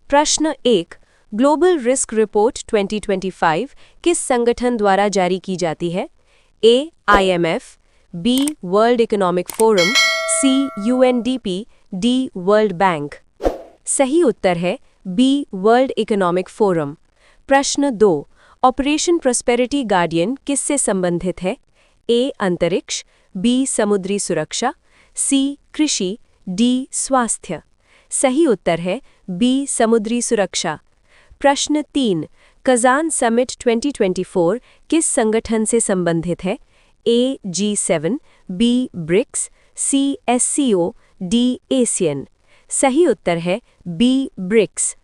प्रश्न 1। Global risk report 2025 किस संगठन द्वारा जारी की जाती है? A. IMF, B. World economic forum, C. UNDP, D. World bank. सही उत्तर है बी. World economic forum. प्रश्न 2। ऑपरेशन प्रॉस्पेरिटी गार्डियन किससे संबंधित है? ए. अंतरिक्ष, बी. समुद्री सुरक्षा, सी. कृषि, डी. स्वास्थ्य। सही उत्तर है बी. समुद्री सुरक्षा। प्रश्न 3। कजान समिट 2024 किस संगठन से संबंधित है? A. G7, B. BRICS, C. SCO, D. ASEAN. सही उत्तर है बी. ब्रिक्स।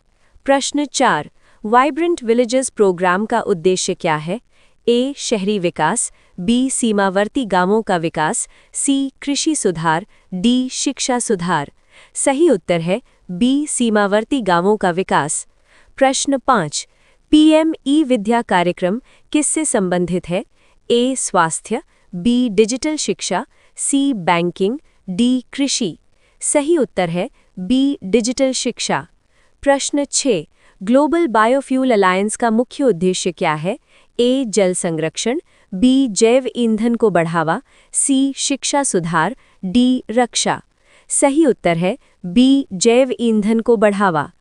प्रश्न 4। वाइब्रेंट विलेजेस प्रोग्राम का उद्देश्य क्या है? ए. शहरी विकास, बी. सीमावर्ती गांवों का विकास, सी. कृषि सुधार, डी. शिक्षा सुधार। सही उत्तर है बी. सीमावर्ती गांवों का विकास। प्रश्न 5। PM ई-विद्या कार्यक्रम किससे संबंधित है? ए. स्वास्थ्य, बी. डिजिटल शिक्षा, सी. Banking, D. कृषि। सही उत्तर है बी. डिजिटल शिक्षा। प्रश्न 6। ग्लोबल बायोफ्यूल अलायंस का मुख्य उद्देश्य क्या है? ए. जल संरक्षण, बी. जैव ईंधन को बढ़ावा, सी. शिक्षा सुधार, डी. रक्षा। सही उत्तर है बी. जैव ईंधन को बढ़ावा।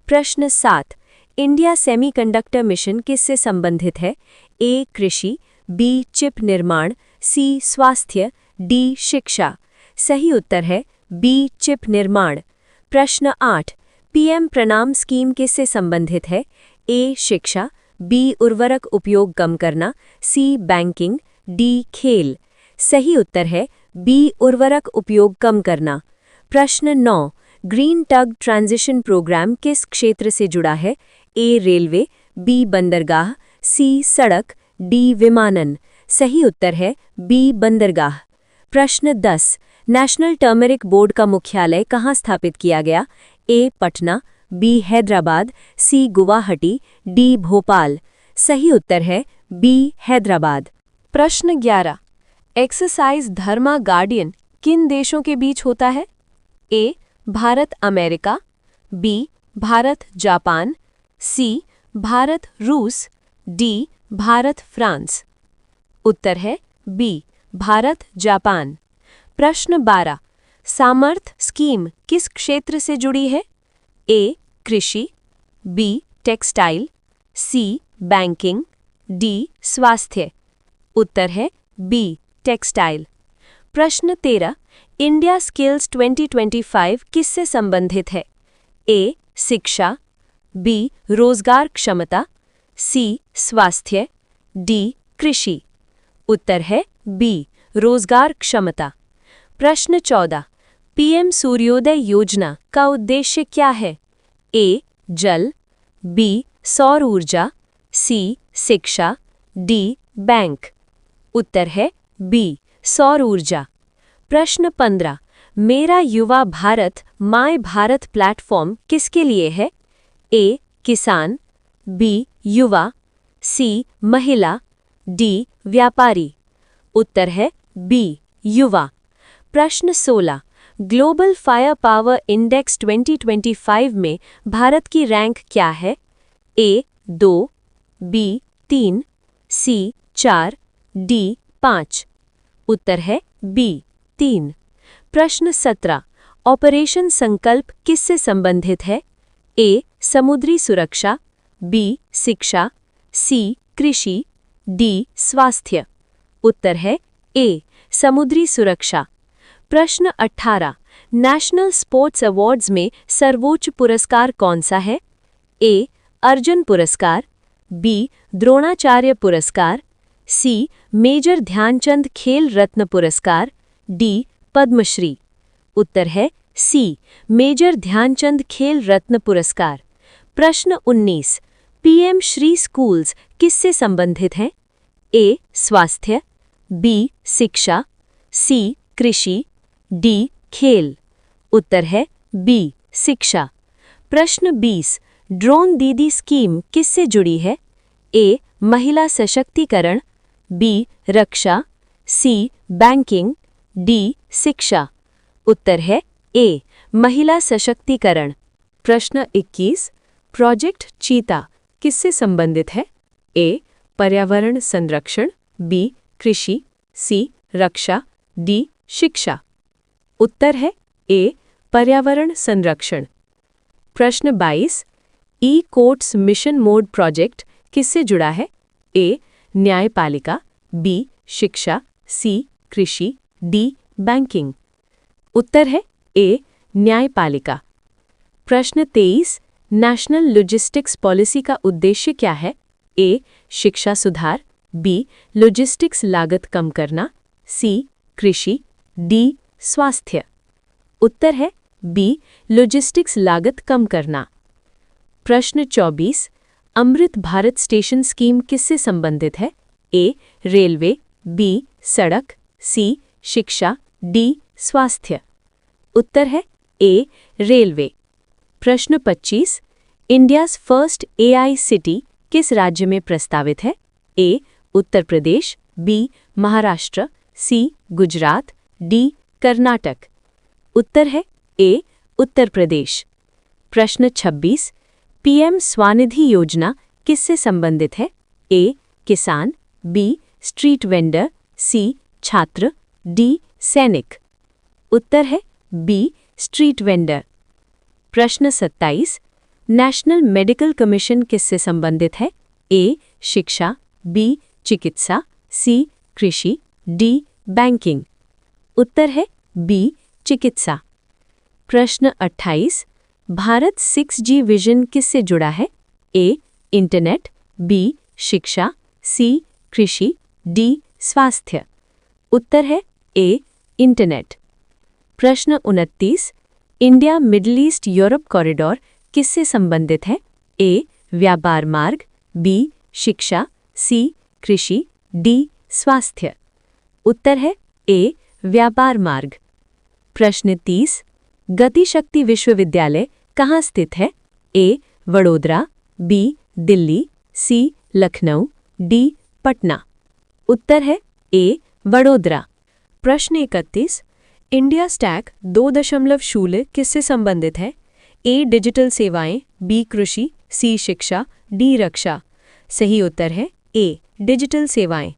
प्रश्न 7। इंडिया सेमीकंडक्टर मिशन किससे संबंधित है? ए. कृषि, बी. चिप निर्माण, सी. स्वास्थ्य, डी. शिक्षा। सही उत्तर है बी. चिप निर्माण। प्रश्न 8। PM प्रणाम स्कीम किससे संबंधित है? ए. शिक्षा, बी. उर्वरक उपयोग कम करना, सी. Banking, D. खेल। सही उत्तर है बी. उर्वरक उपयोग कम करना। प्रश्न 9। ग्रीन टग ट्रांजिशन प्रोग्राम किस क्षेत्र से जुड़ा है? ए. Railway, B. बंदरगाह, सी. सड़क, डी. विमानन। सही उत्तर है बी. बंदरगाह। प्रश्न 10। नेशनल टर्मरिक बोर्ड का मुख्यालय कहाँ स्थापित किया गया? ए. पटना, बी. हैदराबाद, सी. गुवाहाटी, डी. भोपाल। सही उत्तर है बी. हैदराबाद। प्रश्न 11। एक्सरसाइज धर्मा गार्डियन किन देशों के बीच होता है? A. Bharat America, B. Bharat Japan, C. Bharat रूस, डी. भारत फ्रांस। उत्तर है बी. भारत जापान। प्रश्न 12। सामर्थ स्कीम किस क्षेत्र से जुड़ी है? ए. कृषि, B. Textile, C. Banking, D. स्वास्थ्य। उत्तर है बी. टेक्सटाइल। प्रश्न 13। इंडिया स्किल्स 2025 किससे संबंधित है? ए. शिक्षा, बी. रोजगार क्षमता, सी. स्वास्थ्य, डी. कृषि। उत्तर है बी. रोजगार क्षमता। प्रश्न 14। PM सूर्योदय योजना का उद्देश्य क्या है? ए. जल, बी. सौर ऊर्जा, सी. शिक्षा, डी. बैंक। उत्तर है बी. सौर ऊर्जा। प्रश्न 15। मेरा युवा भारत माय भारत प्लेटफॉर्म किसके लिए है? ए. किसान, बी. युवा, सी. महिला, डी. व्यापारी। उत्तर है बी. युवा। प्रश्न 16। ग्लोबल फायर पावर इंडेक्स 2025 में भारत की रैंक क्या है? ए. 2, बी. 3, सी. 4, डी. 5। उत्तर है बी. 3। प्रश्न 17। ऑपरेशन संकल्प किससे संबंधित है? ए. समुद्री सुरक्षा, बी. शिक्षा, सी. कृषि, डी. स्वास्थ्य। उत्तर है ए. समुद्री सुरक्षा। प्रश्न 18। नेशनल स्पोर्ट्स अवार्ड्स में सर्वोच्च पुरस्कार कौन सा है? ए. अर्जुन पुरस्कार, बी. द्रोणाचार्य पुरस्कार, सी. मेजर ध्यानचंद खेल रत्न पुरस्कार, डी. पद्मश्री। उत्तर है सी. मेजर ध्यानचंद खेल रत्न पुरस्कार। प्रश्न 19। PM श्री स्कूल्स किससे संबंधित हैं? ए. स्वास्थ्य, बी. शिक्षा, सी. कृषि, डी. खेल। उत्तर है बी. शिक्षा। प्रश्न 20। ड्रोन दीदी स्कीम किससे जुड़ी है? ए. महिला सशक्तिकरण, बी. रक्षा, सी. Banking, D. शिक्षा। उत्तर है ए. महिला सशक्तिकरण। प्रश्न 21। प्रोजेक्ट चीता किससे संबंधित है? ए. पर्यावरण संरक्षण, बी. कृषि, सी. रक्षा, डी. शिक्षा। उत्तर है ए. पर्यावरण संरक्षण। प्रश्न 22 ई कोर्ट्स मिशन मोड प्रोजेक्ट किससे जुड़ा है? ए. न्यायपालिका, बी. शिक्षा, सी. कृषि, डी. बैंकिंग। उत्तर है ए. न्यायपालिका। प्रश्न 23 नेशनल लॉजिस्टिक्स पॉलिसी का उद्देश्य क्या है? ए. शिक्षा सुधार, बी. लॉजिस्टिक्स लागत कम करना, सी. कृषि, डी. स्वास्थ्य। उत्तर है बी. लॉजिस्टिक्स लागत कम करना। प्रश्न 24 अमृत भारत स्टेशन स्कीम किससे संबंधित है? ए. Railway, B. सड़क, सी. शिक्षा, डी. स्वास्थ्य। उत्तर है ए. रेलवे। प्रश्न 25 इंडियाज़ फर्स्ट एआई सिटी किस राज्य में प्रस्तावित है? ए. उत्तर प्रदेश, बी. महाराष्ट्र, सी. गुजरात, डी. कर्नाटक। उत्तर है ए. उत्तर प्रदेश। प्रश्न 26 पीएम स्वानिधि योजना किससे संबंधित है? ए. किसान, बी. स्ट्रीट वेंडर, सी. छात्र, डी. सैनिक। उत्तर है बी. Street vendor. प्रश्न 27 नेशनल मेडिकल कमीशन किससे संबंधित है? ए. शिक्षा, बी. चिकित्सा, सी. कृषि, डी. बैंकिंग। उत्तर है बी. चिकित्सा। प्रश्न 28 भारत 6G विजन किससे जुड़ा है? ए. Internet, B. शिक्षा, सी. कृषि, डी. स्वास्थ्य। उत्तर है ए. इंटरनेट। प्रश्न 29 India middle east Europe corridor किससे संबंधित है? ए. व्यापार मार्ग, बी. शिक्षा, सी. कृषि, डी. स्वास्थ्य। उत्तर है ए. व्यापार मार्ग। प्रश्न 30 गतिशक्ति विश्वविद्यालय कहाँ स्थित है? ए. वडोदरा, बी. दिल्ली, सी. लखनऊ, डी. पटना। उत्तर है ए. वडोदरा। प्रश्न 31 इंडिया स्टैक 2.0 किससे संबंधित है? ए. डिजिटल सेवाएं, बी. कृषि, सी. शिक्षा, डी. रक्षा। सही उत्तर है ए. डिजिटल सेवाएं।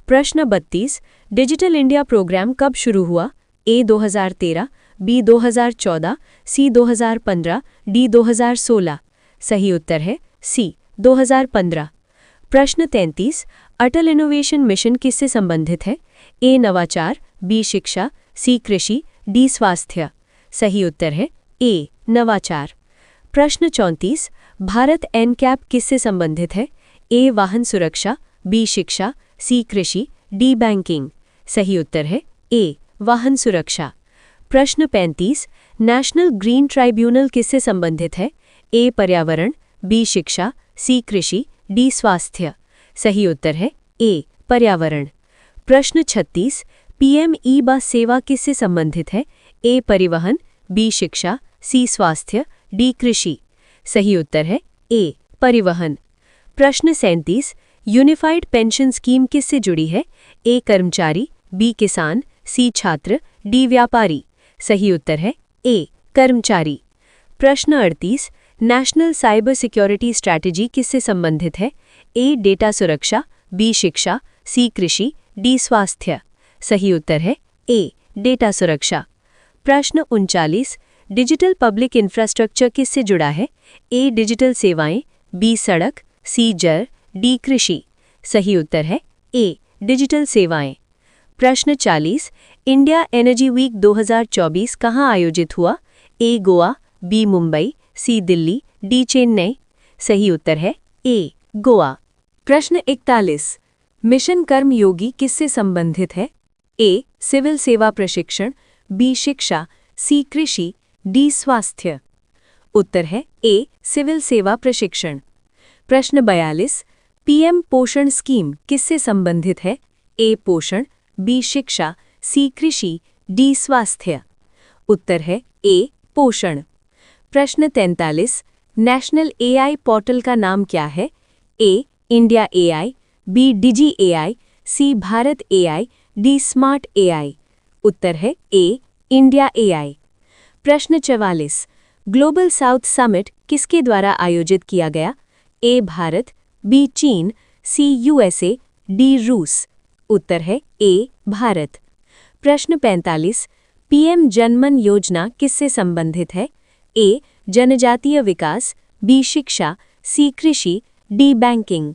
प्रश्न 32 डिजिटल इंडिया प्रोग्राम कब शुरू हुआ? ए. 2013, बी. 2014, सी. 2015, डी. 2016। सही उत्तर है सी. 2015। प्रश्न 33 अटल इनोवेशन मिशन किससे संबंधित है? ए. नवाचार, बी. शिक्षा, सी. कृषि, डी. स्वास्थ्य। सही उत्तर है ए. नवाचार। प्रश्न 34 भारत एनकैप किससे संबंधित है? ए. वाहन सुरक्षा, बी. शिक्षा, सी. कृषि, डी. बैंकिंग। सही उत्तर है ए. वाहन सुरक्षा। प्रश्न 35 नेशनल ग्रीन ट्राइब्यूनल किससे संबंधित है? ए. पर्यावरण, बी. शिक्षा, सी. कृषि, डी. स्वास्थ्य। सही उत्तर है ए. पर्यावरण। प्रश्न 36 पीएम ई बस सेवा किससे संबंधित है? ए. परिवहन, बी. शिक्षा, सी. स्वास्थ्य, डी. कृषि। सही उत्तर है ए. परिवहन। प्रश्न 37 यूनिफाइड पेंशन स्कीम किससे जुड़ी है? ए. कर्मचारी, बी. किसान, सी. छात्र, डी. व्यापारी। सही उत्तर है ए. कर्मचारी। प्रश्न 38 नेशनल साइबर सिक्योरिटी स्ट्रैटेजी किससे संबंधित है? ए. डेटा सुरक्षा, बी. शिक्षा, सी. कृषि, डी. स्वास्थ्य। सही उत्तर है ए. डेटा सुरक्षा। प्रश्न 39 डिजिटल पब्लिक इंफ्रास्ट्रक्चर किससे जुड़ा है? ए. डिजिटल सेवाएं, बी. सड़क, सी. जल, डी. कृषि। सही उत्तर है ए. डिजिटल सेवाएं। प्रश्न 40 इंडिया एनर्जी वीक 2024 कहाँ आयोजित हुआ? ए. गोवा, बी. मुंबई, सी. दिल्ली, डी. चेन्नई। सही उत्तर है ए. गोवा। प्रश्न 41 मिशन कर्मयोगी किससे संबंधित है? ए. सिविल सेवा प्रशिक्षण, बी. शिक्षा, सी. कृषि, डी. स्वास्थ्य। उत्तर है ए. सिविल सेवा प्रशिक्षण। प्रश्न 42 पीएम पोषण स्कीम किससे संबंधित है? ए. पोषण, बी. शिक्षा, सी. कृषि, डी. स्वास्थ्य। उत्तर है ए. पोषण। प्रश्न 43 नेशनल एआई पोर्टल का नाम क्या है? A. India AI, B. Digi AI, C. Bharat AI, D. Smart AI. उत्तर है ए. India AI. प्रश्न 44 ग्लोबल साउथ समिट किसके द्वारा आयोजित किया गया? ए भारत, बी चीन, सी यूएसए, डी रूस। उत्तर है ए भारत। प्रश्न 45। पीएम जनमन योजना किससे संबंधित है? ए जनजातीय विकास, बी शिक्षा, सी कृषि, डी बैंकिंग।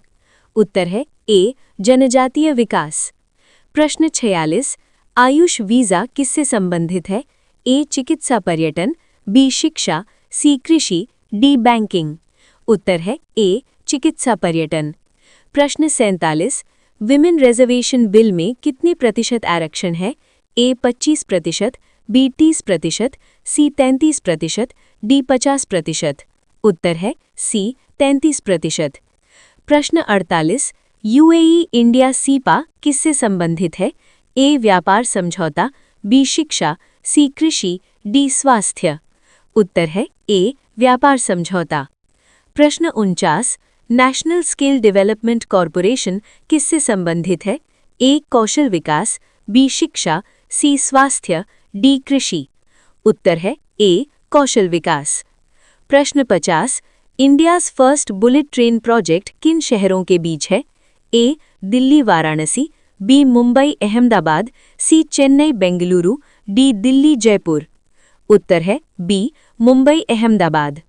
उत्तर है ए जनजातीय विकास। प्रश्न 46। आयुष वीज़ा किससे संबंधित है? ए चिकित्सा पर्यटन, बी शिक्षा, सी कृषि, डी बैंकिंग। उत्तर है ए चिकित्सा पर्यटन। प्रश्न 47। विमेन रिजर्वेशन बिल में कितने प्रतिशत आरक्षण है? ए 25%, बी 30%, सी 33%, डी 50%। उत्तर है सी 33%। प्रश्न 48। यूएई इंडिया सीपा किससे संबंधित है? ए व्यापार समझौता, बी शिक्षा, सी कृषि, डी स्वास्थ्य। उत्तर है ए व्यापार समझौता। प्रश्न 49। नेशनल स्किल डेवलपमेंट कॉरपोरेशन किससे संबंधित है? ए कौशल विकास, बी शिक्षा, सी स्वास्थ्य, डी कृषि। उत्तर है ए कौशल विकास। प्रश्न 50। India's first bullet train project किन शहरों के बीच है? ए दिल्ली वाराणसी, बी मुंबई अहमदाबाद, सी चेन्नई बेंगलुरु, डी दिल्ली जयपुर। उत्तर है बी मुंबई अहमदाबाद।